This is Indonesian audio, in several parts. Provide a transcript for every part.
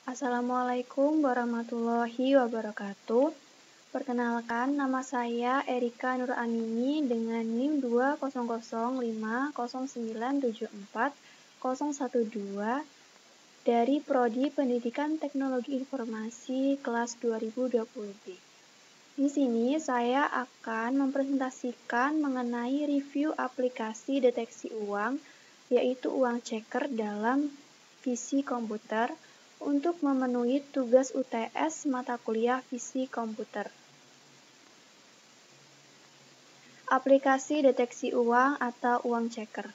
Assalamualaikum warahmatullahi wabarakatuh. Perkenalkan, nama saya Erika Nur Amini dengan NIM 200500974 dari Prodi Pendidikan Teknologi Informasi kelas 2020B. Di sini saya akan mempresentasikan mengenai review aplikasi deteksi uang, yaitu uang checker dalam visi komputer, untuk memenuhi tugas UTS mata kuliah Fisik Komputer. Aplikasi deteksi uang atau uang checker.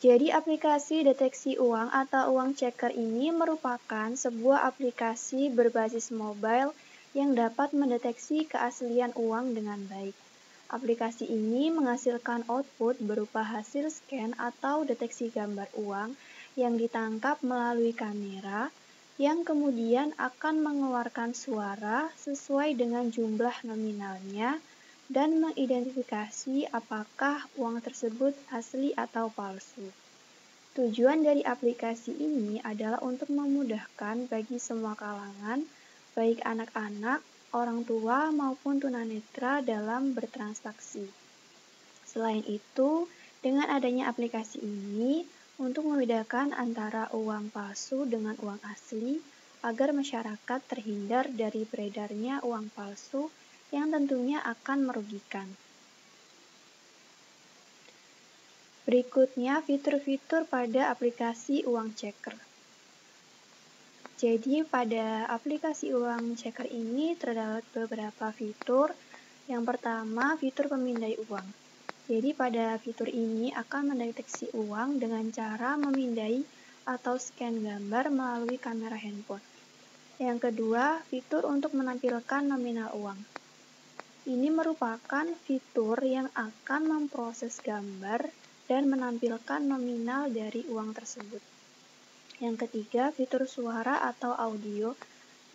Jadi aplikasi deteksi uang atau uang checker ini merupakan sebuah aplikasi berbasis mobile yang dapat mendeteksi keaslian uang dengan baik. Aplikasi ini menghasilkan output berupa hasil scan atau deteksi gambar uang yang ditangkap melalui kamera, yang kemudian akan mengeluarkan suara sesuai dengan jumlah nominalnya dan mengidentifikasi apakah uang tersebut asli atau palsu. Tujuan dari aplikasi ini adalah untuk memudahkan bagi semua kalangan, baik anak-anak, orang tua maupun tunanetra dalam bertransaksi. Selain itu, dengan adanya aplikasi ini, untuk membedakan antara uang palsu dengan uang asli, agar masyarakat terhindar dari beredarnya uang palsu yang tentunya akan merugikan. Berikutnya, fitur-fitur pada aplikasi uang checker. Jadi, pada aplikasi uang checker ini terdapat beberapa fitur. Yang pertama, fitur pemindai uang. Jadi pada fitur ini akan mendeteksi uang dengan cara memindai atau scan gambar melalui kamera handphone. Yang kedua, fitur untuk menampilkan nominal uang. Ini merupakan fitur yang akan memproses gambar dan menampilkan nominal dari uang tersebut. Yang ketiga, fitur suara atau audio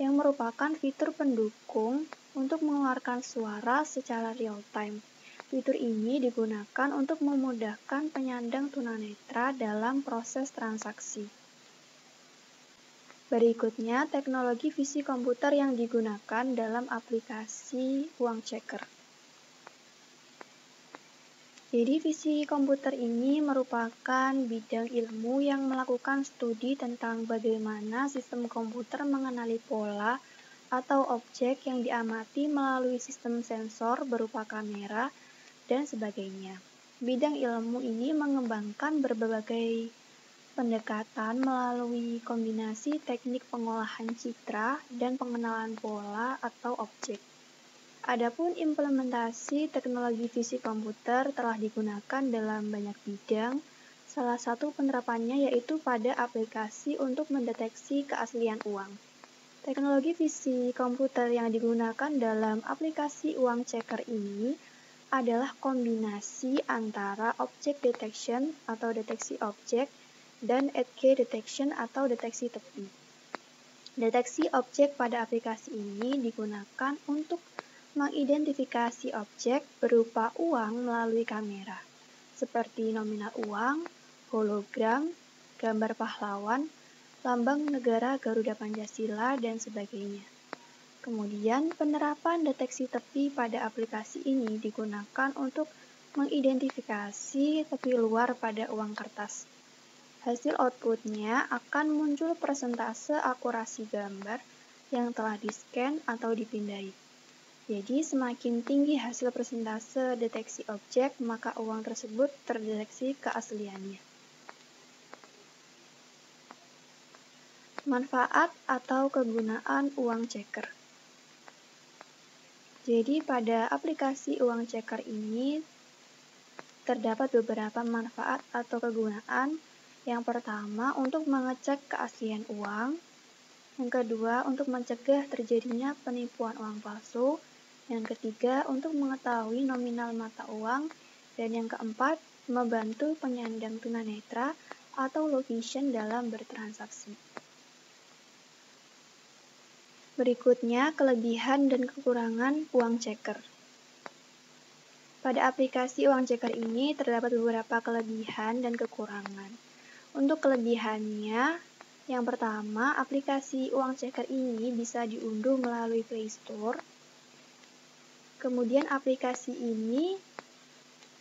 yang merupakan fitur pendukung untuk mengeluarkan suara secara real time. Fitur ini digunakan untuk memudahkan penyandang tunanetra dalam proses transaksi. Berikutnya, teknologi visi komputer yang digunakan dalam aplikasi uang checker. Jadi, visi komputer ini merupakan bidang ilmu yang melakukan studi tentang bagaimana sistem komputer mengenali pola atau objek yang diamati melalui sistem sensor berupa kamera, dan sebagainya. Bidang ilmu ini mengembangkan berbagai pendekatan melalui kombinasi teknik pengolahan citra dan pengenalan pola atau objek. Adapun implementasi teknologi visi komputer telah digunakan dalam banyak bidang. Salah satu penerapannya yaitu pada aplikasi untuk mendeteksi keaslian uang. Teknologi visi komputer yang digunakan dalam aplikasi uang checker ini adalah kombinasi antara object detection atau deteksi objek dan edge detection atau deteksi tepi. Deteksi objek pada aplikasi ini digunakan untuk mengidentifikasi objek berupa uang melalui kamera, seperti nominal uang, hologram, gambar pahlawan, lambang negara Garuda Pancasila, dan sebagainya. Kemudian, penerapan deteksi tepi pada aplikasi ini digunakan untuk mengidentifikasi tepi luar pada uang kertas. Hasil outputnya akan muncul persentase akurasi gambar yang telah di-scan atau dipindai. Jadi, semakin tinggi hasil persentase deteksi objek, maka uang tersebut terdeteksi keasliannya. Manfaat atau kegunaan uang checker. Jadi pada aplikasi uang checker ini terdapat beberapa manfaat atau kegunaan. Yang pertama, untuk mengecek keaslian uang. Yang kedua, untuk mencegah terjadinya penipuan uang palsu. Yang ketiga, untuk mengetahui nominal mata uang. Dan yang keempat, membantu penyandang tunanetra atau low vision dalam bertransaksi. Berikutnya, kelebihan dan kekurangan uang checker. Pada aplikasi uang checker ini terdapat beberapa kelebihan dan kekurangan. Untuk kelebihannya, Yang pertama, aplikasi uang checker ini bisa diunduh melalui Play Store. Kemudian aplikasi ini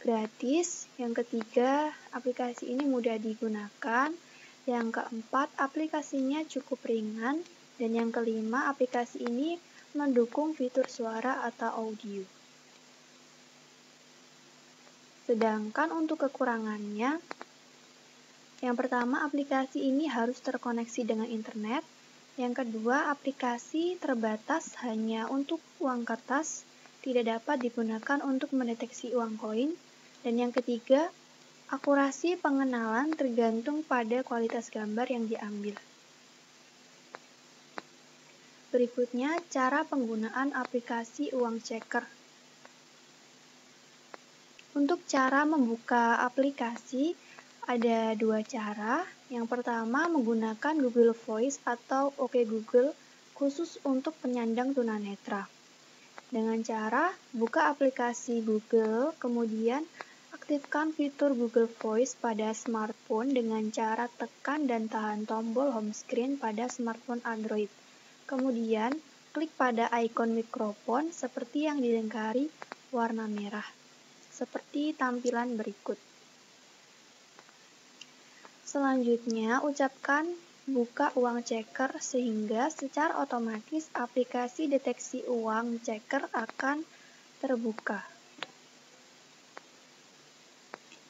gratis. Yang ketiga, aplikasi ini mudah digunakan. Yang keempat, aplikasinya cukup ringan. Dan yang kelima, aplikasi ini mendukung fitur suara atau audio. Sedangkan untuk kekurangannya, yang pertama, aplikasi ini harus terkoneksi dengan internet. Yang kedua, aplikasi terbatas hanya untuk uang kertas, tidak dapat digunakan untuk mendeteksi uang koin. Dan yang ketiga, akurasi pengenalan tergantung pada kualitas gambar yang diambil. Berikutnya, cara penggunaan aplikasi uang checker. Untuk cara membuka aplikasi, ada dua cara. Yang pertama, menggunakan Google Voice atau Oke Google khusus untuk penyandang tunanetra. Dengan cara buka aplikasi Google, kemudian aktifkan fitur Google Voice pada smartphone dengan cara tekan dan tahan tombol home screen pada smartphone Android. Kemudian, klik pada ikon mikrofon seperti yang dilingkari warna merah, seperti tampilan berikut. Selanjutnya, ucapkan buka uang checker sehingga secara otomatis aplikasi deteksi uang checker akan terbuka.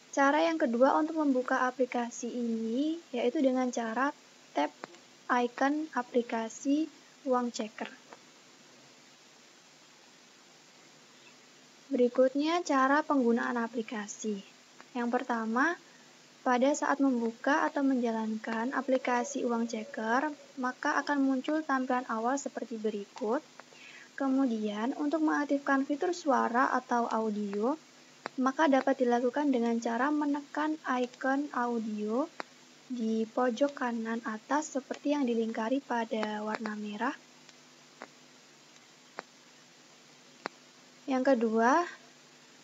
Cara yang kedua untuk membuka aplikasi ini yaitu dengan cara tap icon aplikasi uang checker. Berikutnya cara penggunaan aplikasi. Yang pertama, pada saat membuka atau menjalankan aplikasi uang checker, maka akan muncul tampilan awal seperti berikut. Kemudian, untuk mengaktifkan fitur suara atau audio, maka dapat dilakukan dengan cara menekan ikon audio di pojok kanan atas seperti yang dilingkari pada warna merah. Yang kedua,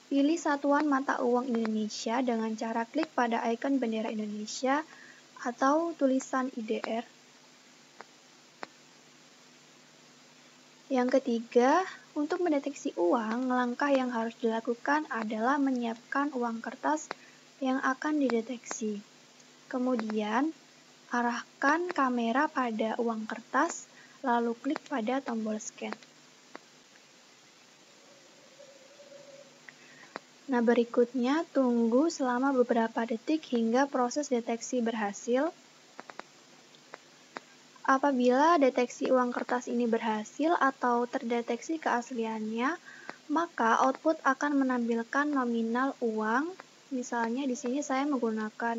pilih satuan mata uang Indonesia dengan cara klik pada ikon bendera Indonesia atau tulisan IDR. Yang ketiga, untuk mendeteksi uang, langkah yang harus dilakukan adalah menyiapkan uang kertas yang akan dideteksi. Kemudian, arahkan kamera pada uang kertas, lalu klik pada tombol scan. Nah, berikutnya tunggu selama beberapa detik hingga proses deteksi berhasil. Apabila deteksi uang kertas ini berhasil atau terdeteksi keasliannya, maka output akan menampilkan nominal uang. Misalnya di sini saya menggunakan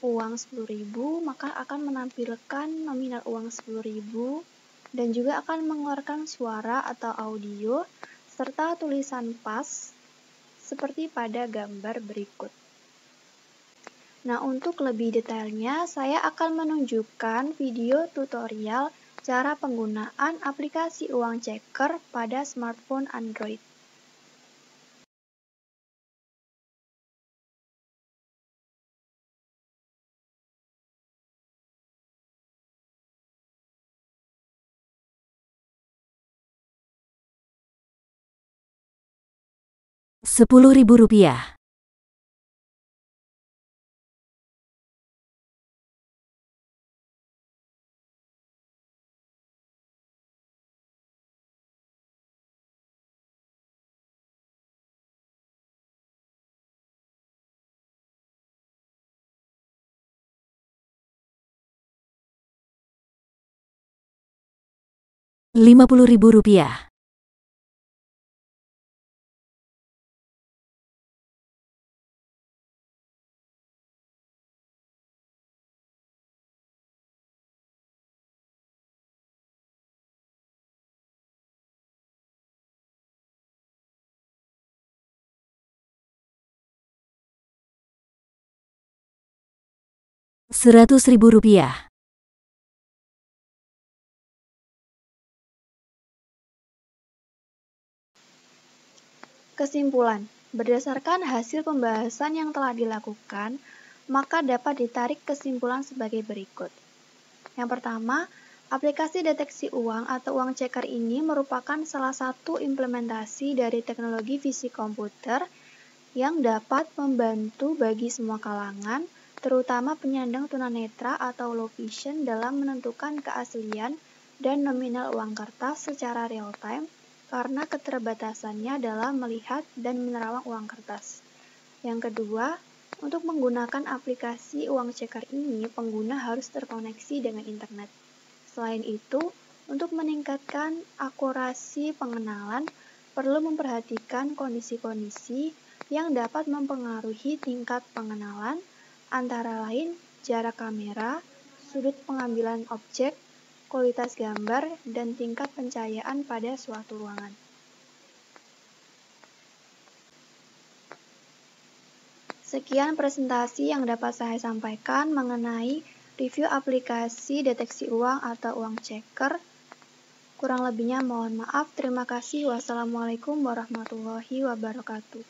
uang 10.000, maka akan menampilkan nominal uang 10.000 dan juga akan mengeluarkan suara atau audio serta tulisan pas seperti pada gambar berikut. Nah, untuk lebih detailnya, saya akan menunjukkan video tutorial cara penggunaan aplikasi uang checker pada smartphone Android. Rp10.000. Rp50.000. Rp100.000. Kesimpulan, berdasarkan hasil pembahasan yang telah dilakukan, maka dapat ditarik kesimpulan sebagai berikut. Yang pertama, aplikasi deteksi uang atau uang checker ini merupakan salah satu implementasi dari teknologi fisik komputer yang dapat membantu bagi semua kalangan, terutama penyandang tunanetra atau low vision dalam menentukan keaslian dan nominal uang kertas secara real-time karena keterbatasannya dalam melihat dan menerawang uang kertas. Yang kedua, untuk menggunakan aplikasi uang checker ini, pengguna harus terkoneksi dengan internet. Selain itu, untuk meningkatkan akurasi pengenalan, perlu memperhatikan kondisi-kondisi yang dapat mempengaruhi tingkat pengenalan, antara lain jarak kamera, sudut pengambilan objek, kualitas gambar, dan tingkat pencahayaan pada suatu ruangan. Sekian presentasi yang dapat saya sampaikan mengenai review aplikasi deteksi uang atau uang checker. Kurang lebihnya mohon maaf. Terima kasih. Wassalamualaikum warahmatullahi wabarakatuh.